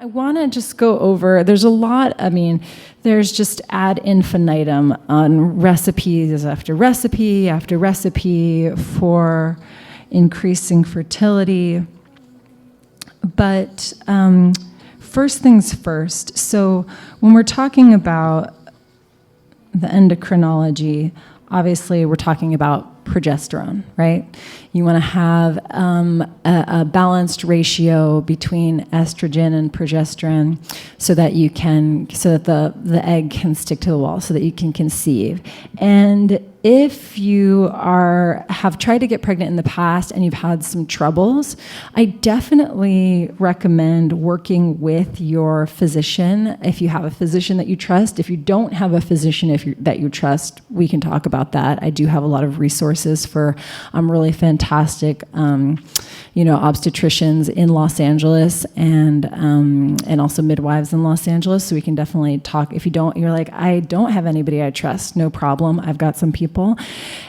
I want to just go over, there's a lot, there's just ad infinitum on recipes after recipe after recipe for increasing fertility. But first things first, so when we're talking about the endocrinology, obviously we're talking about progesterone, right? You want to have a balanced ratio between estrogen and progesterone so that the egg can stick to the wall, so that you can conceive. And if you have tried to get pregnant in the past and you've had some troubles, I definitely recommend working with your physician. If you have a physician that you trust, if you don't have a physician that you trust, we can talk about that. I do have a lot of resources for really fantastic obstetricians in Los Angeles and also midwives in Los Angeles. So we can definitely talk. If you're like, I don't have anybody I trust, no problem. I've got some people.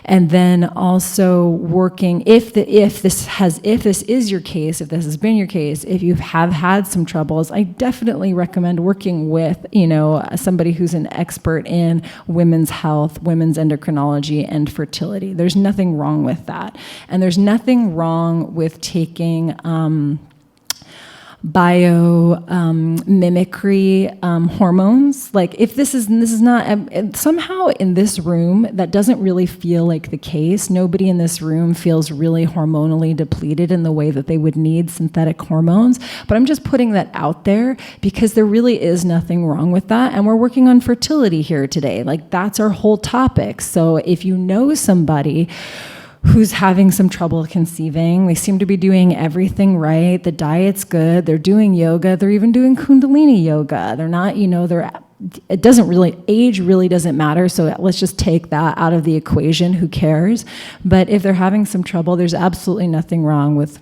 And then also working, if this is your case, if this has been your case, if you have had some troubles, I definitely recommend working with, somebody who's an expert in women's health, women's endocrinology, and fertility. There's nothing wrong with that. And there's nothing wrong with taking biomimicry hormones. Like if this is not, somehow in this room, that doesn't really feel like the case. Nobody in this room feels really hormonally depleted in the way that they would need synthetic hormones. But I'm just putting that out there because there really is nothing wrong with that. And we're working on fertility here today. Like that's our whole topic. So if you know somebody who's having some trouble conceiving, they seem to be doing everything right, the diet's good, they're doing yoga, they're even doing Kundalini yoga. They're not, age really doesn't matter, so let's just take that out of the equation, who cares? But if they're having some trouble, there's absolutely nothing wrong with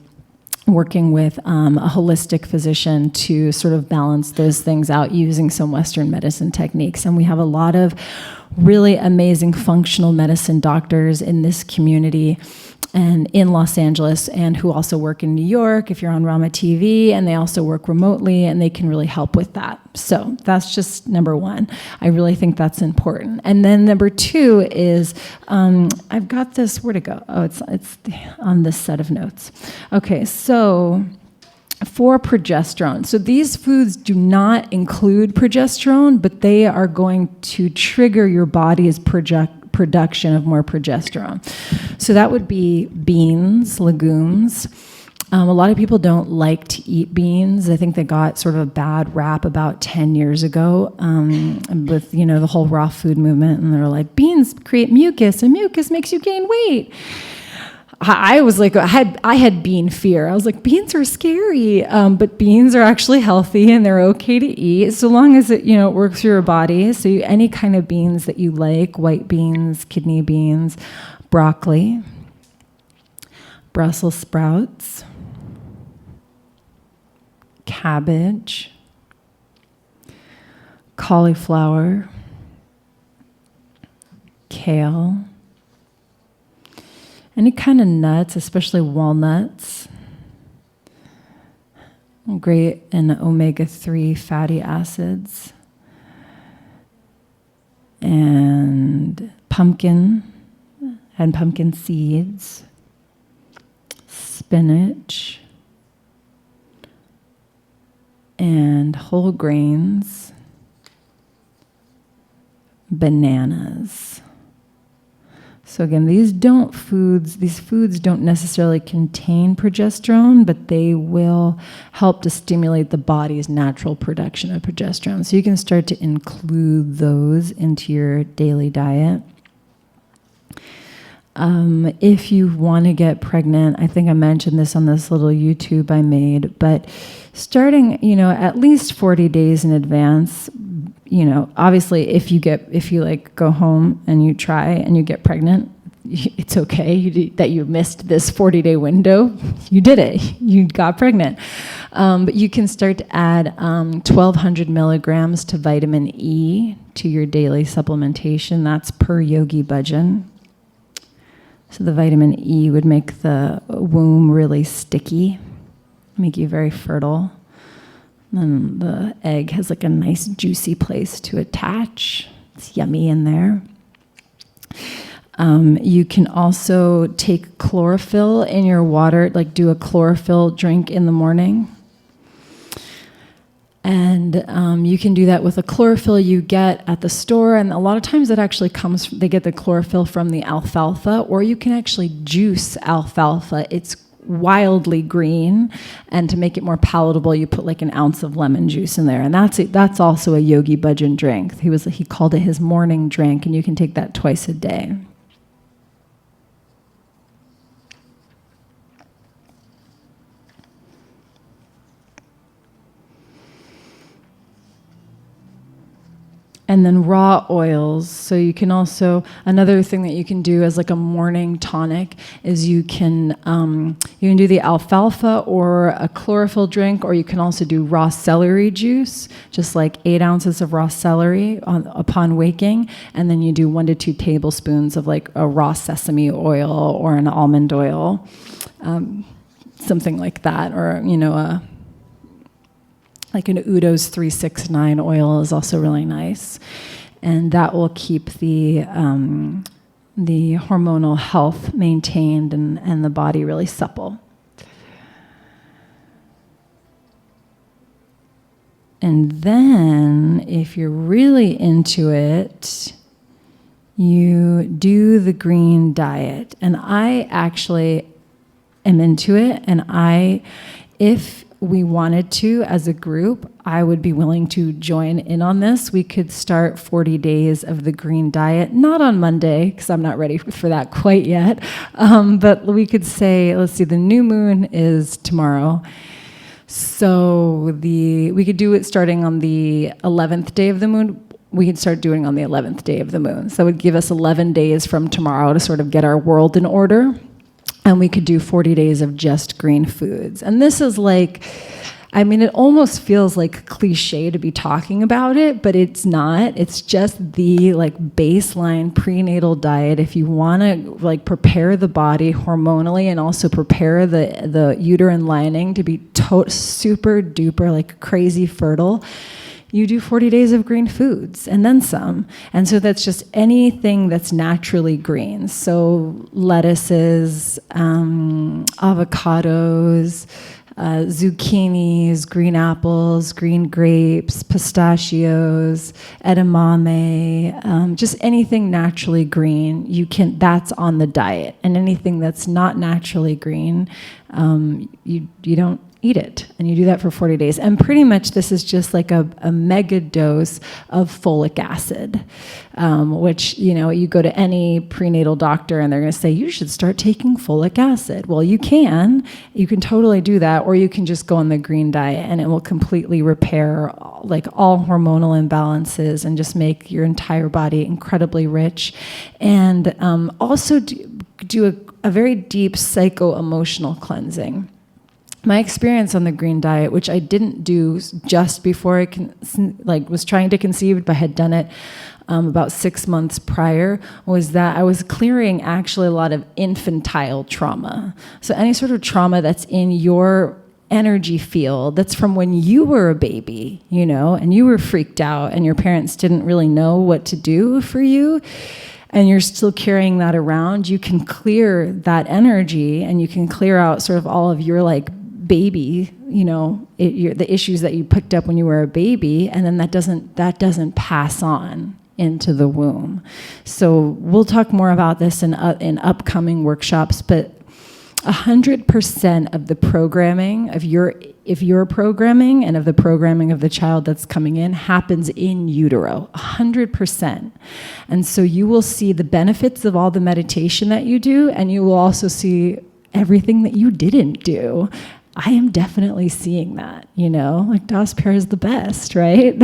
working with a holistic physician to sort of balance those things out using some Western medicine techniques. And we have a lot of really amazing functional medicine doctors in this community and in Los Angeles, and who also work in New York if you're on Rama TV, and they also work remotely, and they can really help with that. So that's just number one. I really think that's important. And then number two is, I've got this, where to go? Oh, it's on this set of notes. Okay, so for progesterone. So these foods do not include progesterone, but they are going to trigger your body's production of more progesterone. So that would be beans, legumes. A lot of people don't like to eat beans. I think they got sort of a bad rap about 10 years ago with, the whole raw food movement. And they're like, beans create mucus, and mucus makes you gain weight. I was like, I had bean fear. I was like, beans are scary, but beans are actually healthy and they're okay to eat so long as it, works through your body. So any kind of beans that you like, white beans, kidney beans, broccoli, Brussels sprouts, cabbage, cauliflower, kale, any kind of nuts, especially walnuts, great in omega-3 fatty acids, and pumpkin and pumpkin seeds, spinach, and whole grains, bananas. So again, these foods don't necessarily contain progesterone, but they will help to stimulate the body's natural production of progesterone. So you can start to include those into your daily diet. If you want to get pregnant, I think I mentioned this on this little YouTube I made, but starting, at least 40 days in advance, obviously if you go home and you try and you get pregnant, it's okay that you missed this 40-day window. You did it. You got pregnant. But you can start to add 1,200 milligrams to vitamin E to your daily supplementation. That's per Yogi Bhajan. So the vitamin E would make the womb really sticky, make you very fertile. And the egg has like a nice juicy place to attach. It's yummy in there. You can also take chlorophyll in your water, like do a chlorophyll drink in the morning. And you can do that with a chlorophyll you get at the store. And a lot of times it actually comes, they get the chlorophyll from the alfalfa, or you can actually juice alfalfa. It's wildly green. And to make it more palatable, you put like an ounce of lemon juice in there. And that's also a Yogi Bhajan drink. He called it his morning drink, and you can take that twice a day. And then raw oils. So you can also, another thing that you can do as like a morning tonic is you can do the alfalfa or a chlorophyll drink, or you can also do raw celery juice, just like 8 ounces of raw celery upon waking, and then you do 1 to 2 tablespoons of like a raw sesame oil or an almond oil, something like that, or like an Udo's 369 oil is also really nice. And that will keep the hormonal health maintained and the body really supple. And then, if you're really into it, you do the green diet. And I actually am into it, and if we wanted to, as a group, I would be willing to join in on this. We could start 40 days of the green diet, not on Monday, because I'm not ready for that quite yet. But we could say, let's see, the new moon is tomorrow. So we could do it starting on the 11th day of the moon. We could start doing on the 11th day of the moon. So it would give us 11 days from tomorrow to sort of get our world in order. And we could do 40 days of just green foods. And this is like, it almost feels like cliche to be talking about it, but it's not. It's just the like baseline prenatal diet. If you want to like prepare the body hormonally and also prepare the uterine lining to be super duper like crazy fertile, you do 40 days of green foods and then some. And so that's just anything that's naturally green. So lettuces, avocados, zucchinis, green apples, green grapes, pistachios, edamame, just anything naturally green, that's on the diet. And anything that's not naturally green, you don't eat it, and you do that for 40 days. And pretty much this is just like a mega dose of folic acid, which, you go to any prenatal doctor and they're going to say, you should start taking folic acid. Well, you can totally do that, or you can just go on the green diet and it will completely repair like all hormonal imbalances and just make your entire body incredibly rich. And also do a very deep psycho-emotional cleansing. My experience on the green diet, which I didn't do just before I was trying to conceive, but had done it about 6 months prior, was that I was clearing actually a lot of infantile trauma. So any sort of trauma that's in your energy field, that's from when you were a baby, and you were freaked out and your parents didn't really know what to do for you, and you're still carrying that around, you can clear that energy and you can clear out sort of all of your like baby, the issues that you picked up when you were a baby, and then that doesn't pass on into the womb. So we'll talk more about this in upcoming workshops, but 100% of the programming of your programming and of the programming of the child that's coming in happens in utero, 100%. And so you will see the benefits of all the meditation that you do, and you will also see everything that you didn't do. I am definitely seeing that, like Das Pair is the best, right?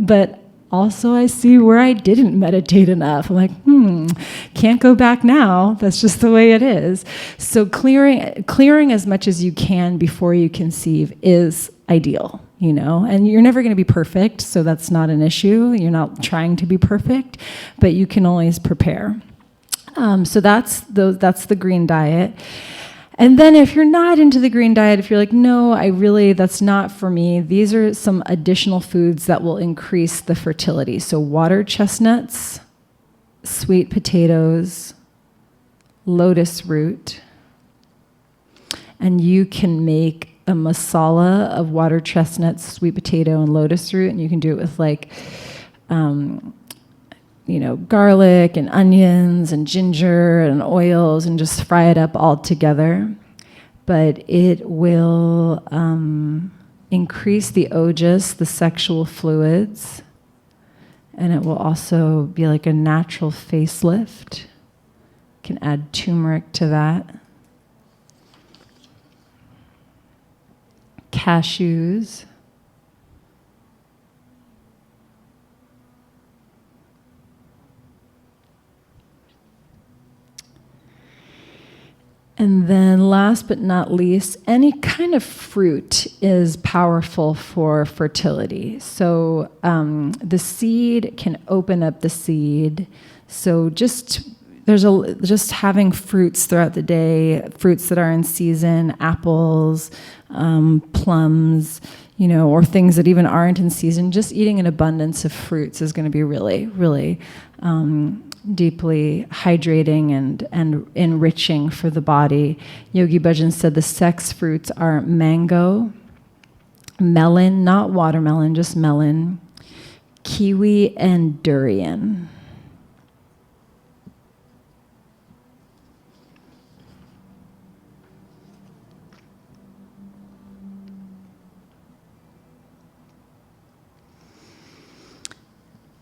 But also I see where I didn't meditate enough. I'm like, can't go back now. That's just the way it is. So clearing as much as you can before you conceive is ideal, and you're never going to be perfect, so that's not an issue. You're not trying to be perfect, but you can always prepare. So that's the green diet. And then if you're not into the green diet, if you're like, no, that's not for me, these are some additional foods that will increase the fertility. So water chestnuts, sweet potatoes, lotus root, and you can make a masala of water chestnuts, sweet potato, and lotus root, and you can do it with like, garlic and onions and ginger and oils, and just fry it up all together. But it will increase the ojas, the sexual fluids, and it will also be like a natural facelift. You can add turmeric to that. Cashews. And then last but not least, any kind of fruit is powerful for fertility. So the seed can open up the seed. So just having fruits throughout the day, fruits that are in season, apples, plums, or things that even aren't in season, just eating an abundance of fruits is going to be really, really deeply hydrating and enriching for the body. Yogi Bhajan said the sex fruits are mango, melon, not watermelon, just melon, kiwi, and durian.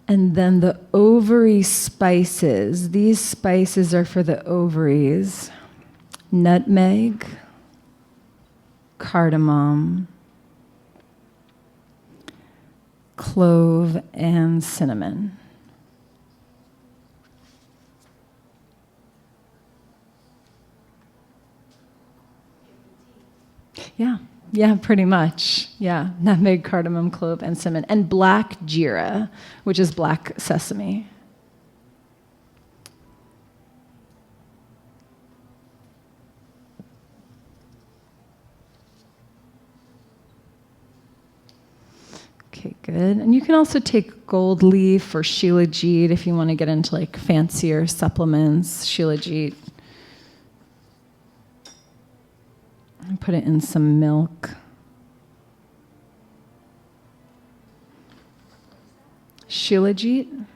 And then the ovary spices. These spices are for the ovaries. Nutmeg, cardamom, clove, and cinnamon. Yeah, pretty much. Yeah, nutmeg, cardamom, clove, and cinnamon. And black jeera, which is black sesame. Okay, good. And you can also take gold leaf or shilajit if you want to get into like fancier supplements. Shilajit. And put it in some milk. Shilajit,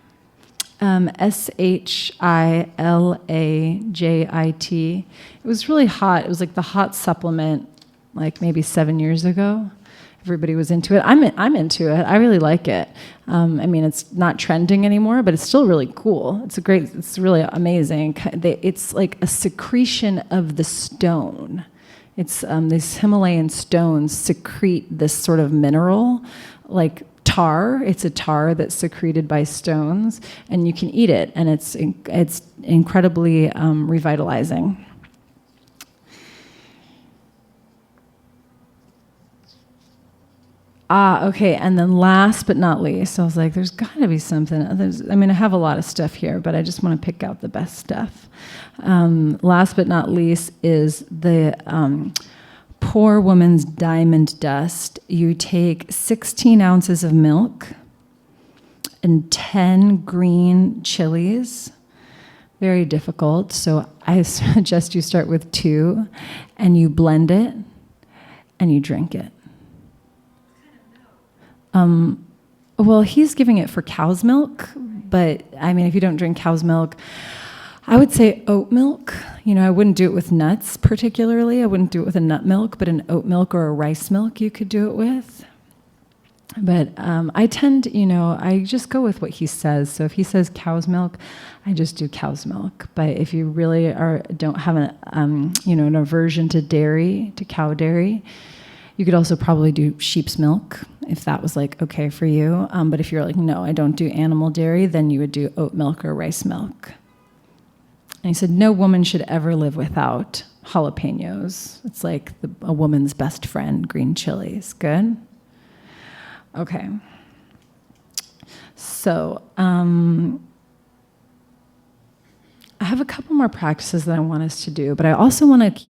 Shilajit. It was really hot. It was like the hot supplement, like maybe 7 years ago. Everybody was into it. I'm into it. I really like it. It's not trending anymore, but it's still really cool. It's really amazing. It's like a secretion of the stone. It's these Himalayan stones secrete this sort of mineral, like tar. It's a tar that's secreted by stones, and you can eat it, and it's incredibly revitalizing. Okay, and then last but not least, I was like, there's got to be something. I have a lot of stuff here, but I just want to pick out the best stuff. Last but not least is the poor woman's diamond dust. You take 16 ounces of milk and 10 green chilies. Very difficult, so I suggest you start with 2, and you blend it, and you drink it. Well, he's giving it for cow's milk, but if you don't drink cow's milk, I would say oat milk. I wouldn't do it with nuts particularly. I wouldn't do it with a nut milk, but an oat milk or a rice milk you could do it with. But I tend, I just go with what he says. So if he says cow's milk, I just do cow's milk. But if you really don't have an aversion to dairy, to cow dairy, you could also probably do sheep's milk if that was like okay for you. But if you're like, no, I don't do animal dairy, then you would do oat milk or rice milk. And he said, no woman should ever live without jalapenos. It's like a woman's best friend, green chilies. Good? Okay. So I have a couple more practices that I want us to do, but I also want to